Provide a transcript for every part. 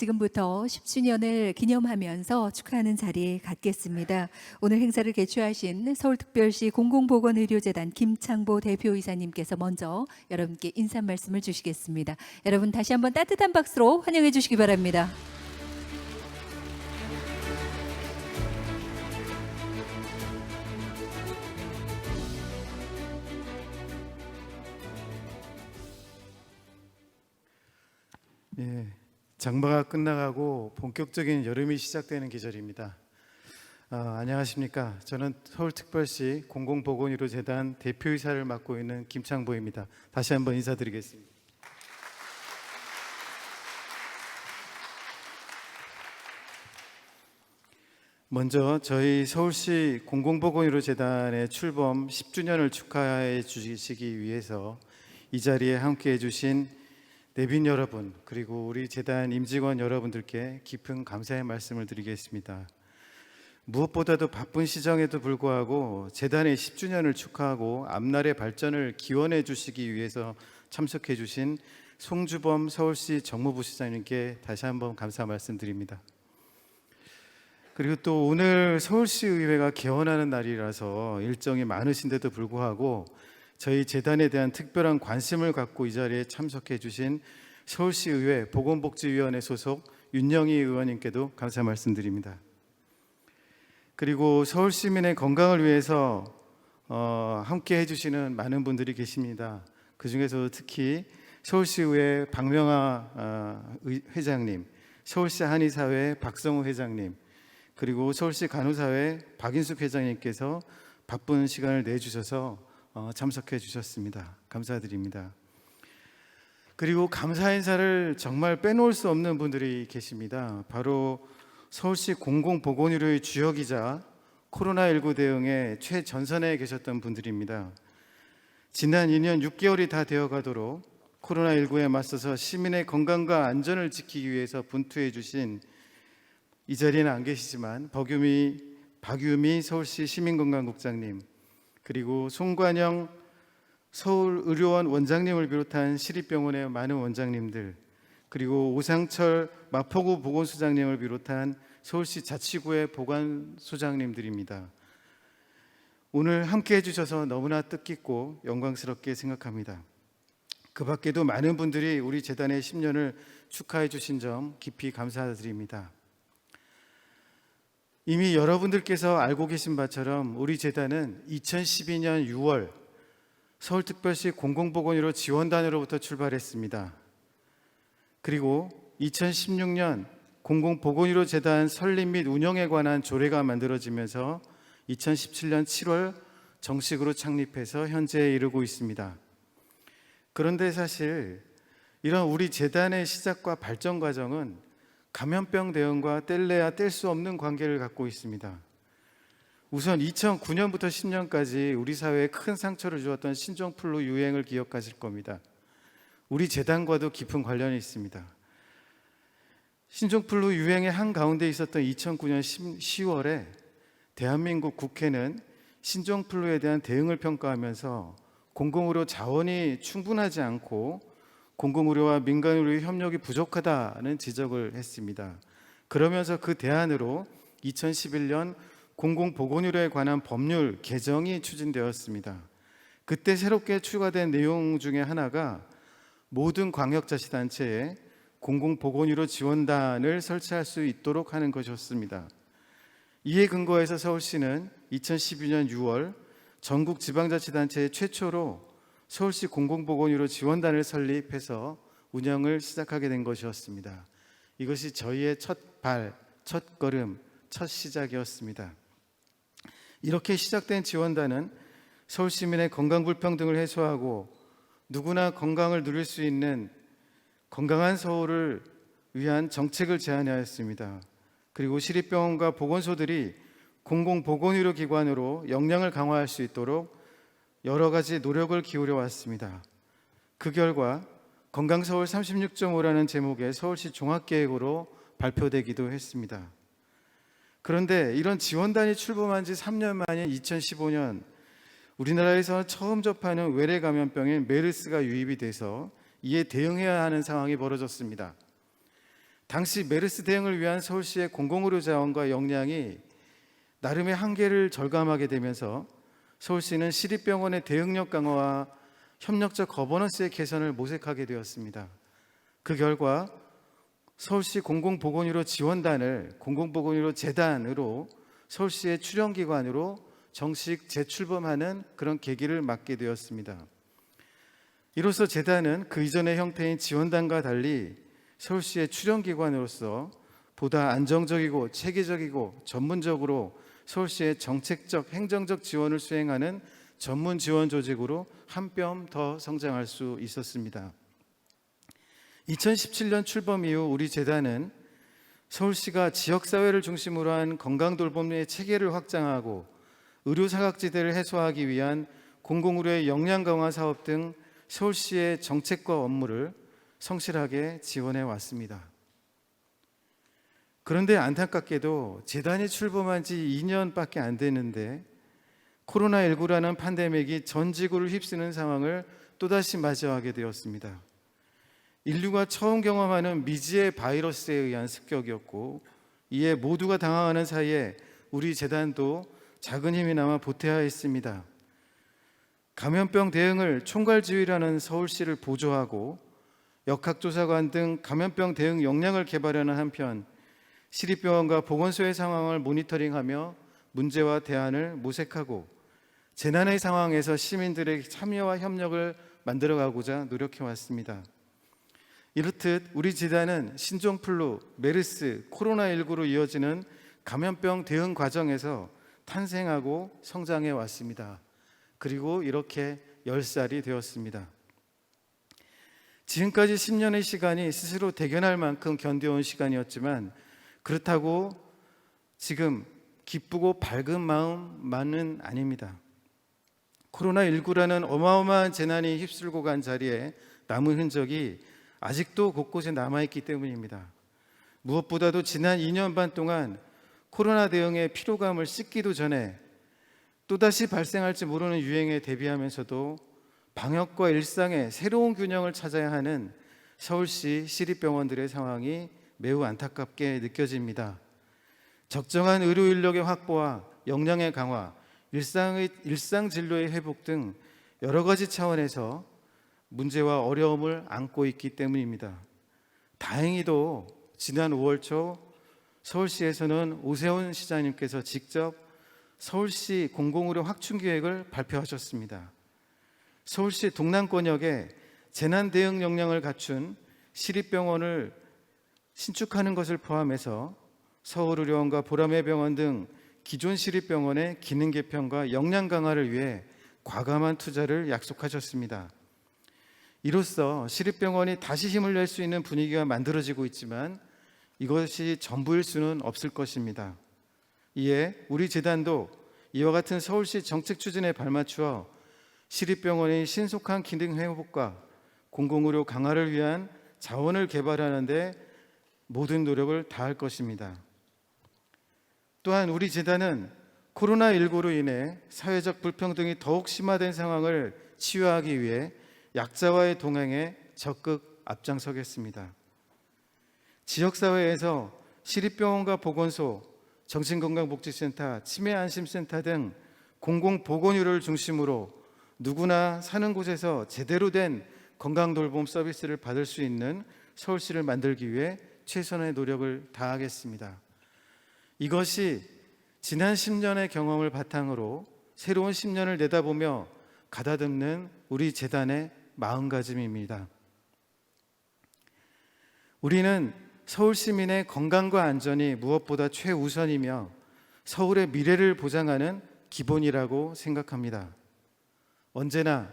지금부터 10주년을 기념하면서 축하하는 자리에 갖겠습니다. 오늘 행사를 개최하신 서울특별시 공공보건의료재단 김창보 대표이사님께서 먼저 여러분께 인사 말씀을 주시겠습니다. 여러분 다시 한번 따뜻한 박수로 환영해 주시기 바랍니다. 예, 장마가 끝나가고 본격적인 여름이 시작되는 계절입니다. 안녕하십니까? 저는 서울특별시 공공보건의료재단 대표이사를 맡고 있는 김창보입니다. 다시 한번 인사드리겠습니다. 먼저 저희 서울시 공공보건의료재단의 출범 10주년을 축하해 주시기 위해서 이 자리에 함께해 주신 내빈 여러분, 그리고 우리 재단 임직원 여러분들께 깊은 감사의 말씀을 드리겠습니다. 무엇보다도 바쁜 시정에도 불구하고 재단의 10주년을 축하하고 앞날의 발전을 기원해 주시기 위해서 참석해 주신 송주범 서울시 정무부시장님께 다시 한번 감사 말씀드립니다. 그리고 또 오늘 서울시의회가 개원하는 날이라서 일정이 많으신데도 불구하고 저희 재단에 대한 특별한 관심을 갖고 이 자리에 참석해 주신 서울시의회 보건복지위원회 소속 윤영희 의원님께도 감사 말씀드립니다. 그리고 서울 시민의 건강을 위해서 함께 해주시는 많은 분들이 계십니다. 그 중에서 특히 서울시의회 박명아 회장님, 서울시 한의사회 박성우 회장님, 그리고 서울시 간호사회 박인숙 회장님께서 바쁜 시간을 내주셔서 참석해 주셨습니다. 감사드립니다. 그리고 감사 인사를 정말 빼놓을 수 없는 분들이 계십니다. 바로 서울시 공공보건의료의 주역이자 코로나19 대응의 최전선에 계셨던 분들입니다. 지난 2년 6개월이 다 되어가도록 코로나19에 맞서서 시민의 건강과 안전을 지키기 위해서 분투해 주신, 이 자리에는 안 계시지만 박유미 서울시 시민건강국장님, 그리고 송관영 서울의료원 원장님을 비롯한 시립병원의 많은 원장님들, 그리고 오상철 마포구 보건소장님을 비롯한 서울시 자치구의 보건소장님들입니다. 오늘 함께 해주셔서 너무나 뜻깊고 영광스럽게 생각합니다. 그 밖에도 많은 분들이 우리 재단의 10년을 축하해 주신 점 깊이 감사드립니다. 이미 여러분들께서 알고 계신 바처럼 우리 재단은 2012년 6월 서울특별시 공공보건의료 지원단으로부터 출발했습니다. 그리고 2016년 공공보건의료재단 설립 및 운영에 관한 조례가 만들어지면서 2017년 7월 정식으로 창립해서 현재에 이르고 있습니다. 그런데 사실 이런 우리 재단의 시작과 발전 과정은 감염병 대응과 뗄래야 뗄 수 없는 관계를 갖고 있습니다. 우선 2009년부터 10년까지 우리 사회에 큰 상처를 주었던 신종플루 유행을 기억하실 겁니다. 우리 재단과도 깊은 관련이 있습니다. 신종플루 유행의 한가운데 있었던 2009년 10월에 대한민국 국회는 신종플루에 대한 대응을 평가하면서 공공의료 자원이 충분하지 않고 공공의료와 민간의료 협력이 부족하다는 지적을 했습니다. 그러면서 그 대안으로 2011년 공공보건의료에 관한 법률 개정이 추진되었습니다. 그때 새롭게 추가된 내용 중에 하나가 모든 광역자치단체에 공공보건의료 지원단을 설치할 수 있도록 하는 것이었습니다. 이에 근거해서 서울시는 2012년 6월 전국 지방자치단체 최초로 서울시 공공보건의료 지원단을 설립해서 운영을 시작하게 된 것이었습니다. 이것이 저희의 첫 걸음, 첫 시작이었습니다. 이렇게 시작된 지원단은 서울 시민의 건강 불평등을 해소하고 누구나 건강을 누릴 수 있는 건강한 서울을 위한 정책을 제안하였습니다. 그리고 시립병원과 보건소들이 공공보건의료기관으로 역량을 강화할 수 있도록 여러 가지 노력을 기울여 왔습니다. 그 결과 건강서울 36.5라는 제목의 서울시 종합계획으로 발표되기도 했습니다. 그런데 이런 지원단이 출범한 지 3년 만인 2015년 우리나라에서 처음 접하는 외래 감염병인 메르스가 유입이 돼서 이에 대응해야 하는 상황이 벌어졌습니다. 당시 메르스 대응을 위한 서울시의 공공의료 자원과 역량이 나름의 한계를 절감하게 되면서 서울시는 시립병원의 대응력 강화와 협력적 거버넌스의 개선을 모색하게 되었습니다. 그 결과 서울시 공공보건의료 지원단을 공공보건의료 재단으로 서울시의 출연기관으로 정식 재출범하는 그런 계기를 맞게 되었습니다. 이로써 재단은 그 이전의 형태인 지원단과 달리 서울시의 출연기관으로서 보다 안정적이고 체계적이고 전문적으로 서울시의 정책적, 행정적 지원을 수행하는 전문 지원 조직으로 한 뼘 더 성장할 수 있었습니다. 2017년 출범 이후 우리 재단은 서울시가 지역사회를 중심으로 한 건강돌봄의 체계를 확장하고 의료사각지대를 해소하기 위한 공공의료의 역량 강화 사업 등 서울시의 정책과 업무를 성실하게 지원해 왔습니다. 그런데 안타깝게도 재단이 출범한 지 2년밖에 안 됐는데 코로나19라는 팬데믹이 전 지구를 휩쓰는 상황을 또다시 맞이하게 되었습니다. 인류가 처음 경험하는 미지의 바이러스에 의한 습격이었고 이에 모두가 당황하는 사이에 우리 재단도 작은 힘이나마 보태야 했습니다. 감염병 대응을 총괄지휘라는 서울시를 보조하고 역학조사관 등 감염병 대응 역량을 개발하는 한편 시립병원과 보건소의 상황을 모니터링하며 문제와 대안을 모색하고 재난의 상황에서 시민들의 참여와 협력을 만들어가고자 노력해왔습니다. 이렇듯 우리 재단은 신종플루, 메르스, 코로나19로 이어지는 감염병 대응 과정에서 탄생하고 성장해 왔습니다. 그리고 이렇게 10살이 되었습니다. 지금까지 10년의 시간이 스스로 대견할 만큼 견뎌온 시간이었지만 그렇다고 지금 기쁘고 밝은 마음만은 아닙니다. 코로나19라는 어마어마한 재난이 휩쓸고 간 자리에 남은 흔적이 아직도 곳곳에 남아있기 때문입니다. 무엇보다도 지난 2년 반 동안 코로나 대응의 피로감을 씻기도 전에 또다시 발생할지 모르는 유행에 대비하면서도 방역과 일상의 새로운 균형을 찾아야 하는 서울시 시립병원들의 상황이 매우 안타깝게 느껴집니다. 적정한 의료 인력의 확보와 역량의 강화, 일상 진료의 회복 등 여러 가지 차원에서 문제와 어려움을 안고 있기 때문입니다. 다행히도 지난 5월 초 서울시에서는 오세훈 시장님께서 직접 서울시 공공의료 확충 계획을 발표하셨습니다. 서울시 동남권역에 재난 대응 역량을 갖춘 시립병원을 신축하는 것을 포함해서 서울의료원과 보라매병원 등 기존 시립병원의 기능 개편과 역량 강화를 위해 과감한 투자를 약속하셨습니다. 이로써 시립병원이 다시 힘을 낼 수 있는 분위기가 만들어지고 있지만 이것이 전부일 수는 없을 것입니다. 이에 우리 재단도 이와 같은 서울시 정책 추진에 발맞추어 시립병원의 신속한 기능 회복과 공공의료 강화를 위한 자원을 개발하는 데 모든 노력을 다할 것입니다. 또한 우리 재단은 코로나19로 인해 사회적 불평등이 더욱 심화된 상황을 치유하기 위해 약자와의 동행에 적극 앞장서겠습니다. 지역사회에서 시립병원과 보건소, 정신건강복지센터, 치매안심센터 등 공공보건의료를 중심으로 누구나 사는 곳에서 제대로 된 건강돌봄 서비스를 받을 수 있는 서울시를 만들기 위해 최선의 노력을 다하겠습니다. 이것이 지난 10년의 경험을 바탕으로 새로운 10년을 내다보며 가다듬는 우리 재단의 마음가짐입니다. 우리는 서울 시민의 건강과 안전이 무엇보다 최우선이며 서울의 미래를 보장하는 기본이라고 생각합니다. 언제나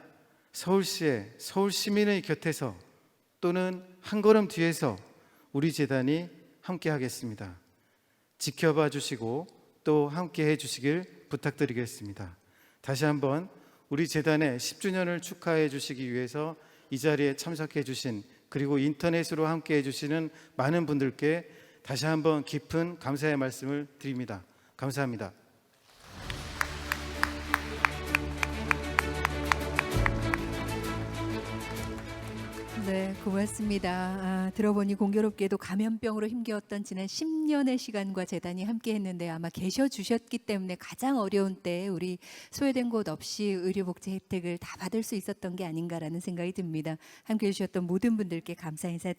서울시의 서울 시민의 곁에서 또는 한 걸음 뒤에서 우리 재단이 함께 하겠습니다. 지켜봐 주시고 또 함께 해 주시길 부탁드리겠습니다. 다시 한번 우리 재단의 10주년을 축하해 주시기 위해서 이 자리에 참석해 주신 그리고 인터넷으로 함께 해주시는 많은 분들께 다시 한번 깊은 감사의 말씀을 드립니다. 감사합니다. 네, 고맙습니다. 들어보니 공교롭게도 감염병으로 힘겨웠던 지난 10년의 시간과 재단이 함께했는데 아마 계셔 주셨기 때문에 가장 어려운 때 우리 소외된 곳 없이 의료복지 혜택을 다 받을 수 있었던 게 아닌가라는 생각이 듭니다. 함께해 주셨던 모든 분들께 감사 인사 드립니다.